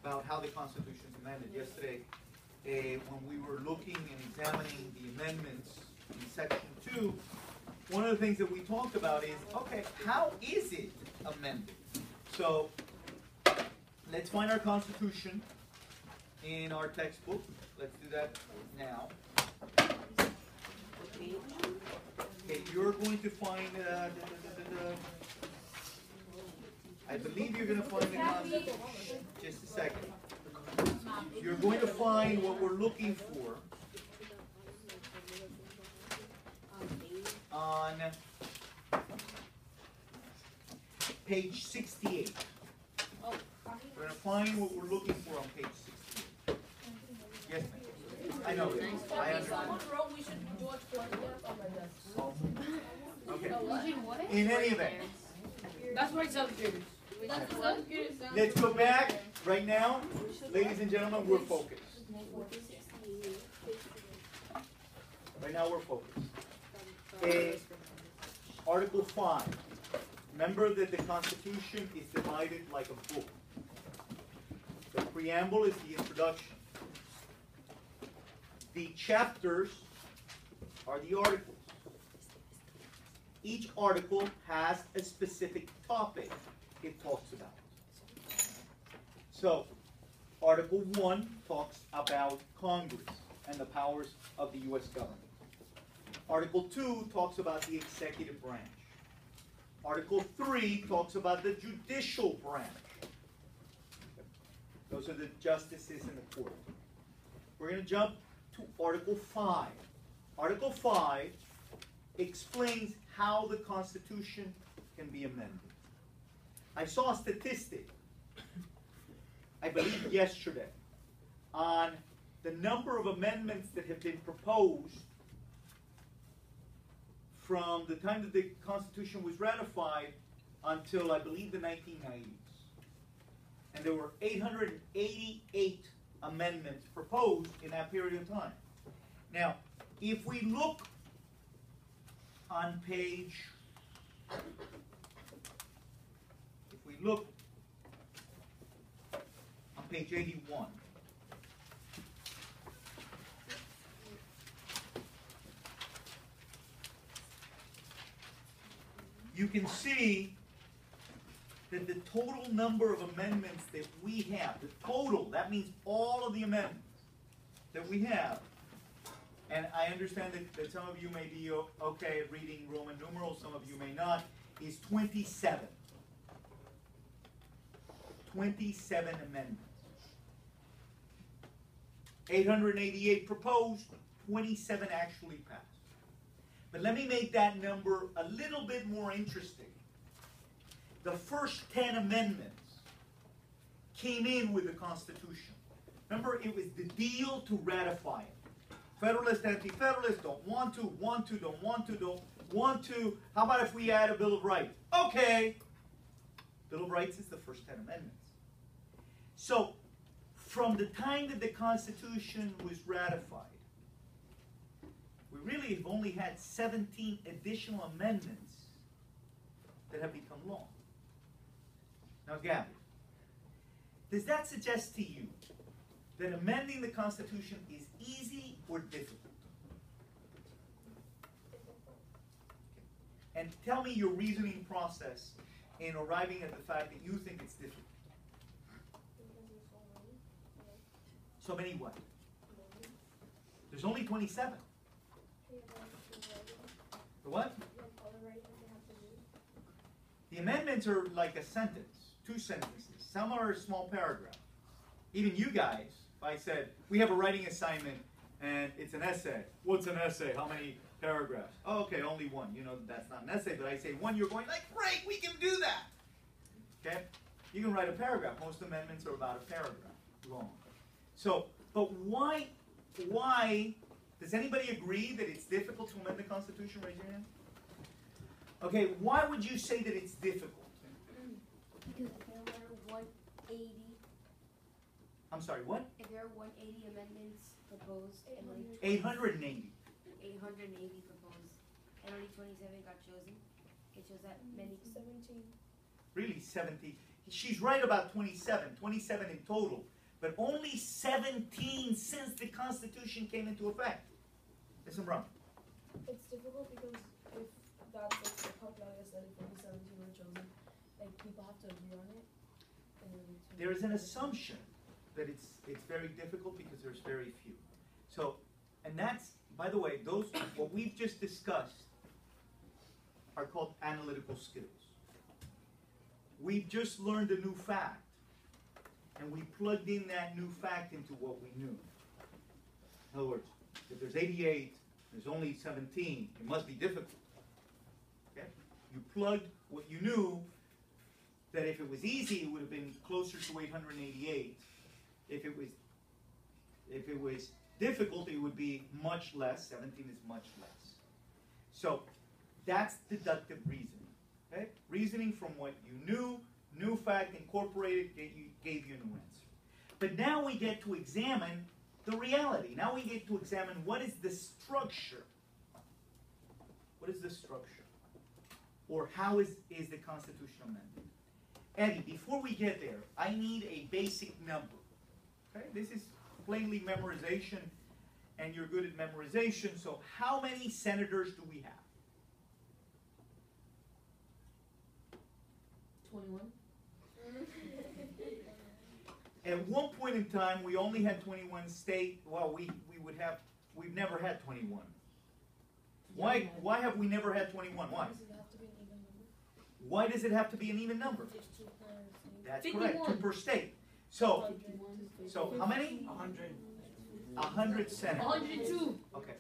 about how the Constitution is amended. Yesterday, when we were looking and examining the amendments in Section 2, one of the things that we talked about is, okay, how is it amended? So, let's find our Constitution in our textbook. Let's do that now. Okay, you're going to find, I believe you're going to find the Constitution. Just a second. You're going to find what we're looking for on page 68. We're going to find what we're looking for on page 68. Yes, ma'am. I know. I understand. Someone wrote we should do it Okay. In any event, that's why it's up here. let's go back right now. Ladies and gentlemen, we're focused. Right now we're focused. Article 5. Remember that the Constitution is divided like a book. The preamble is the introduction. The chapters are the articles. Each article has a specific topic it talks about. So, Article 1 talks about Congress and the powers of the U.S. government. Article 2 talks about the executive branch. Article 3 talks about the judicial branch. Those are the justices in the court. We're going to jump to Article 5. Article 5 explains how the Constitution can be amended. I saw a statistic, I believe yesterday, on the number of amendments that have been proposed from the time that the Constitution was ratified until, I believe, the 1990s. And there were 888 amendments proposed in that period of time. Now, if we look on page, on page 81, you can see that the total number of amendments that we have, the total, that means all of the amendments that we have, and I understand that some of you may be okay at reading Roman numerals, some of you may not, is 27. 27 amendments. 888 proposed, 27 actually passed. But let me make that number a little bit more interesting. The first 10 amendments came in with the Constitution. Remember, it was the deal to ratify it. Federalist, anti-federalist, don't want to, don't want to, don't want to. How about if we add a Bill of Rights? Okay. Bill of Rights is the first 10 amendments. So, from the time that the Constitution was ratified, we really have only had 17 additional amendments that have become law. Now, Gabby, does that suggest to you that amending the Constitution is easy or difficult? And tell me your reasoning process in arriving at the fact that you think it's difficult. So many what? There's only 27. The what? The amendments are like a sentence, 2 sentences. Some are a small paragraph. Even you guys, if I said, we have a writing assignment and it's an essay. What's an essay? How many paragraphs? Oh, okay, only 1. You know that's not an essay, but I say 1, you're going like, great, we can do that. Okay? You can write a paragraph. Most amendments are about a paragraph long. So, but why, does anybody agree that it's difficult to amend the Constitution? Raise your hand. Okay, why would you say that it's difficult? Because if there were 180... I'm sorry, what? If there are 180 amendments proposed and only... 880. 880 proposed and only 27 got chosen, it shows that many... 17. Really, 70. she's right about 27 in total, but only 17 since the Constitution came into effect. Listen, Brown. It's difficult because if that's like the popular, like I said, if only 17 were chosen, like people have to agree on it. There is an assumption that it's very difficult because there's very few. So, and that's, by the way, those, what we've just discussed are called analytical skills. We've just learned a new fact, and we plugged in that new fact into what we knew. In other words, if there's 88, there's only 17, it must be difficult. Okay? You plugged what you knew, that if it was easy, it would have been closer to 888. If it was difficult, it would be much less. 17 is much less. So that's deductive reasoning. Okay? Reasoning from what you knew, new fact incorporated, gave you a new answer. But now we get to examine the reality. Now we get to examine what is the structure. What is the structure? Or how is the Constitution amended? Eddie, before we get there, I need a basic number. Okay? This is plainly memorization, and you're good at memorization. So how many senators do we have? 21. At one point in time, we only had 21 state. Well, we've never had 21. Why have we never had 21? Why? Why does it have to be an even number? That's 51. correct, 2 per state. So how many? 100 senators. 102. Okay.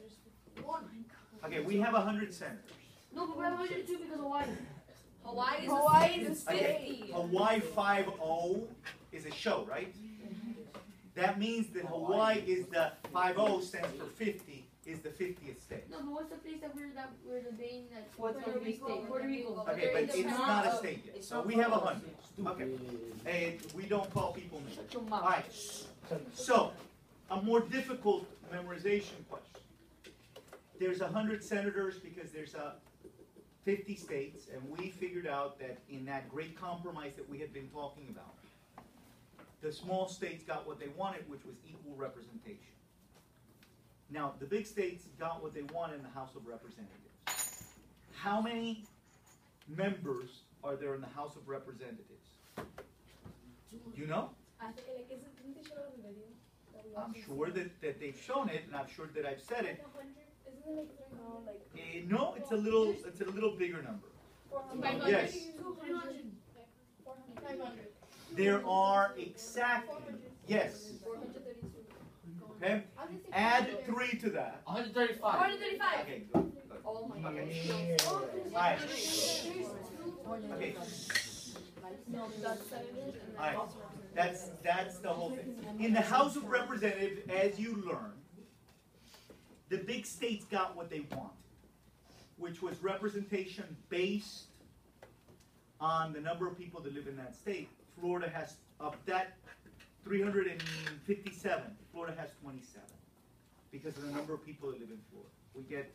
Okay, we have 100 senators. No, but we have 102 because Hawaii. Hawaii is a state. Okay, Hawaii 5-0 is a show, right? That means that Hawaii is the 50 stands for 50, is the 50th state. No, but what's the place that we're debating that What's Puerto Rico? Puerto Rico. Okay, but it's not a state yet. So we have 100. Okay. And we don't call people names. All right. So, a more difficult memorization question. There's 100 senators because there's 50 states, and we figured out that in that great compromise that we had been talking about, the small states got what they wanted, which was equal representation. Now, the big states got what they wanted in the House of Representatives. How many members are there in the House of Representatives? You know? I think, like, didn't they show it on the video? I'm sure that they've shown it, and I'm sure that I've said it. Isn't it like No, it's a little bigger number. 400? Yes. 200. 500. There are exactly, yes. 432. Okay? Add 3 to that. 135. 135. Okay, good. Oh my God. Okay. Alright. Okay. No, that's senators and Alright. House of Representatives. That's the whole thing. In the House of Representatives, as you learn, the big states got what they wanted, which was representation based on the number of people that live in that state. Florida has, of that 357, Florida has 27 because of the number of people that live in Florida. We get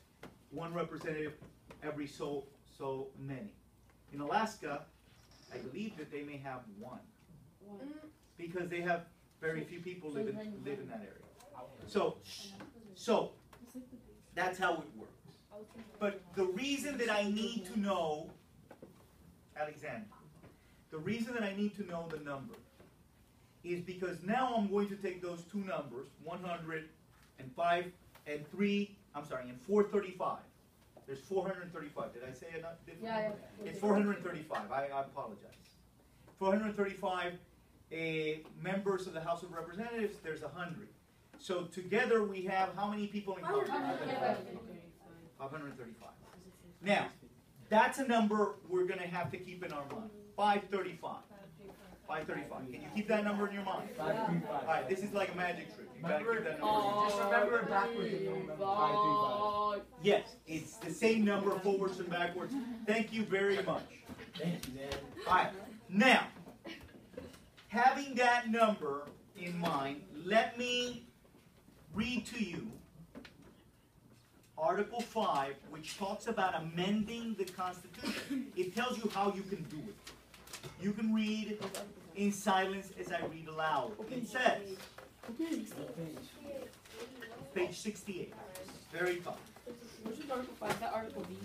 1 representative every so many. In Alaska, I believe that they may have 1 because they have very few people live in that area. So that's how it works. But the reason that I need to know, Alexander, the reason that I need to know the number is because now I'm going to take those 2 numbers, 105 and 435. There's 435. Did I say it not different? Yeah. It's 435. I apologize. 435 members of the House of Representatives. There's 100. So together we have how many people in Congress? 535. Now, that's a number we're going to have to keep in our mind. 535. 535. Can you keep that number in your mind? 535. All right, this is like a magic trick. You got to keep that number in your mind. Just remember it backwards. 535. Yes, it's the same number forwards and backwards. Thank you very much. Thank you, man. All right, now, having that number in mind, let me read to you Article 5, which talks about amending the Constitution. It tells you how you can do it. You can read in silence as I read aloud. It says, page 68, very top. Which is Article 5? That Article B.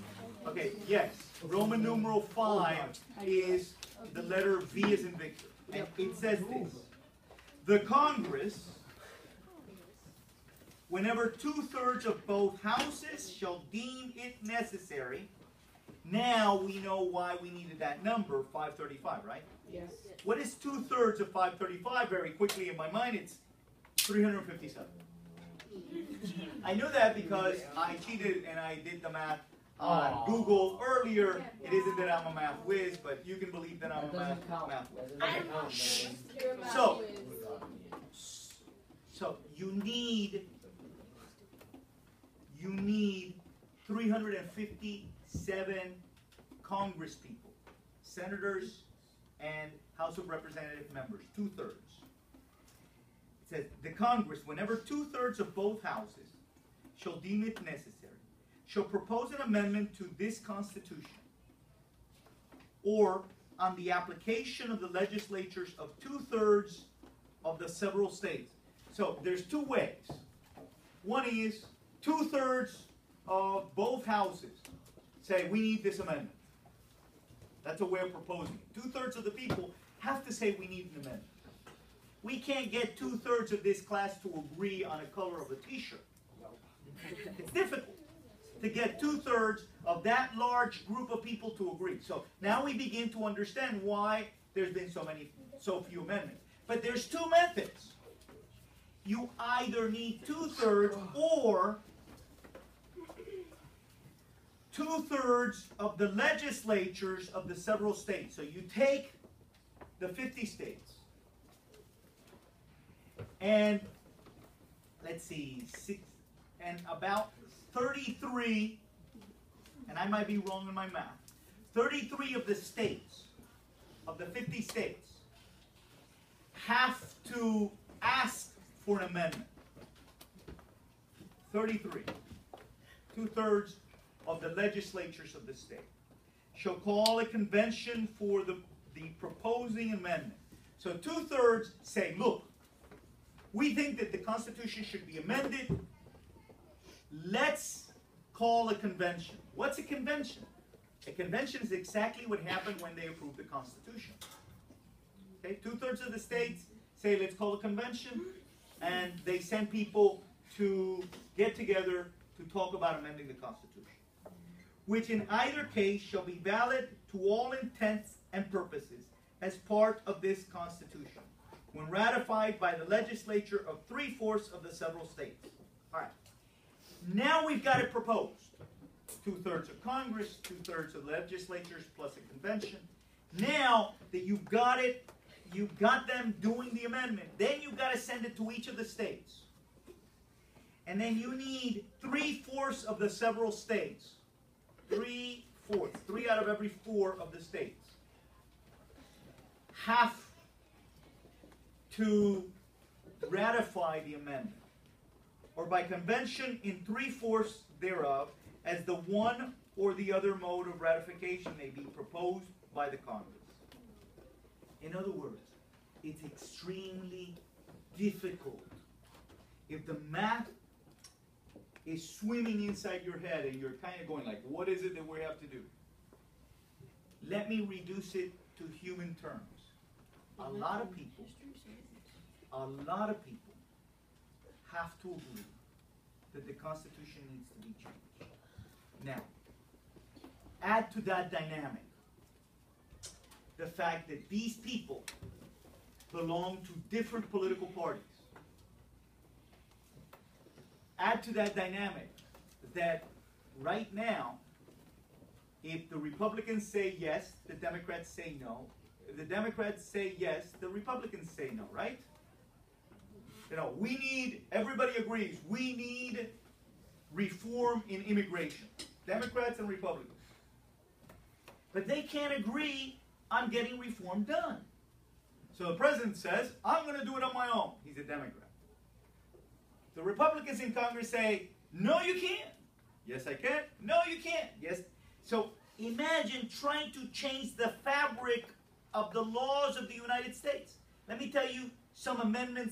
Okay, yes, Roman numeral 5 is the letter V as in Victor. And it says this: the Congress, whenever 2/3 of both houses shall deem it necessary. Now we know why we needed that number, 535, right? Yes. What is 2/3 of 535? Very quickly in my mind, it's 357. I knew that because I cheated and I did the math on Google earlier. It isn't that I'm a math whiz, but you can believe that I'm a math whiz. You're a math So- whiz. So you need 357 Congress people, senators and House of Representative members, 2/3. It says, the Congress, whenever 2/3 of both houses shall deem it necessary, shall propose an amendment to this Constitution, or on the application of the legislatures of 2/3 of the several states. So there's two ways. One is 2/3 of both houses say we need this amendment. That's a way of proposing it. 2/3 of the people have to say we need an amendment. We can't get 2/3 of this class to agree on a color of a t-shirt. It's difficult to get 2/3 of that large group of people to agree. So now we begin to understand why there's been so few amendments. But there's two methods. You either need 2/3 or 2/3 of the legislatures of the several states. So you take the 50 states and let's see, about 33, and I might be wrong in my math, 33 of the states, of the 50 states, have to ask for an amendment. 33. 2/3 of the legislatures of the state shall call a convention for the proposing amendment. So 2/3 say, look, we think that the Constitution should be amended. Let's call a convention. What's a convention? A convention is exactly what happened when they approved the Constitution. Okay, 2/3 of the states say, let's call a convention, and they send people to get together to talk about amending the Constitution, which in either case shall be valid to all intents and purposes as part of this Constitution, when ratified by the legislature of 3/4 of the several states. All right. Now we've got it proposed. 2/3 of Congress, 2/3 of legislatures, plus a convention. Now that you've got it, you've got them doing the amendment, then you've got to send it to each of the states. And then you need 3/4 of the several states. 3/4. 3 out of every 4 of the states have to ratify the amendment, or by convention in 3/4 thereof, as the one or the other mode of ratification may be proposed by the Congress. In other words, it's extremely difficult. If the math is swimming inside your head and you're kind of going like, what is it that we have to do? Let me reduce it to human terms. A lot of people have to agree that the Constitution needs to be changed. Now, add to that dynamic the fact that these people belong to different political parties. Add to that dynamic that right now, if the Republicans say yes, the Democrats say no. If the Democrats say yes, the Republicans say no, right? You know, everybody agrees, we need reform in immigration. Democrats and Republicans. But they can't agree on getting reform done. So the president says, I'm going to do it on my own. He's a Democrat. The Republicans in Congress say, no, you can't. Yes, I can. No, you can't. Yes. So imagine trying to change the fabric of the laws of the United States. Let me tell you some amendments